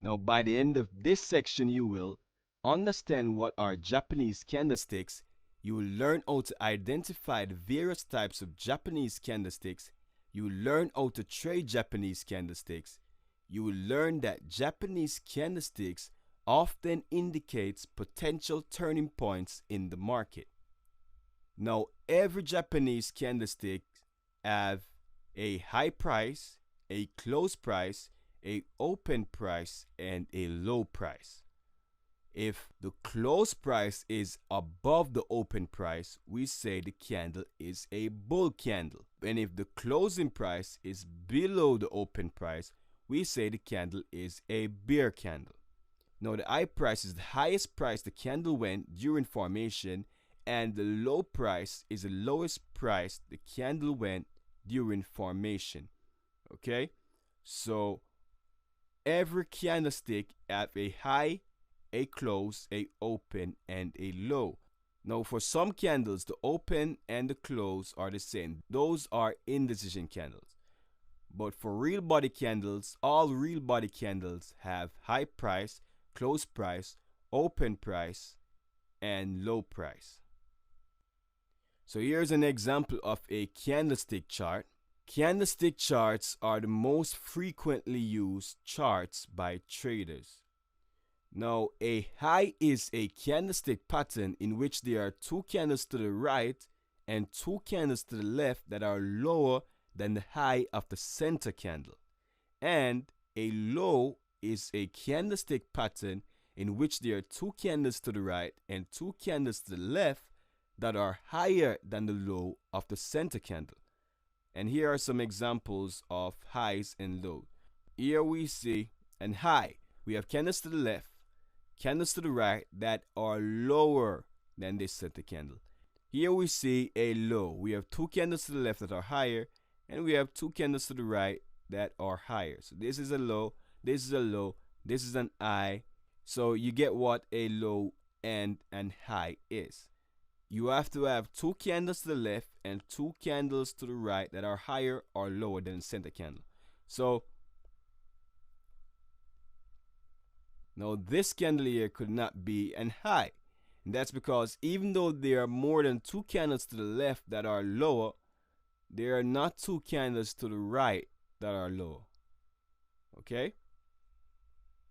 Now, by the end of this section, you will understand what are Japanese candlesticks. You will learn how to identify the various types of Japanese candlesticks. You will learn how to trade Japanese candlesticks. You will learn that Japanese candlesticks often indicates potential turning points in the market. Now, every Japanese candlestick have a high price, a close price, a open price, and a low price. If the close price is above the open price, we say the candle is a bull candle. And if the closing price is below the open price, we say the candle is a bear candle. Now, the high price is the highest price the candle went during formation, and the low price is the lowest price the candle went during formation. Okay? So, every candlestick have a high, a close, a open, and a low. Now, for some candles, the open and the close are the same. Those are indecision candles. But for real body candles, all real body candles have high price, close price, open price, and low price. So here's an example of a candlestick chart. Candlestick charts are the most frequently used charts by traders. Now, a high is a candlestick pattern in which there are two candles to the right and two candles to the left that are lower than the high of the center candle. And a low is a candlestick pattern in which there are two candles to the right and two candles to the left that are higher than the low of the center candle. And here are some examples of highs and lows. Here we see an high. We have candles to the left, candles to the right that are lower than this center candle. Here we see a low. We have two candles to the left that are higher, and we have two candles to the right that are higher. So this is a low, this is a low, this is an high. So you get what a low and an high is. You have to have two candles to the left and two candles to the right that are higher or lower than the center candle. So now this candle here could not be an high. And that's because even though there are more than two candles to the left that are lower, there are not two candles to the right that are lower. Okay?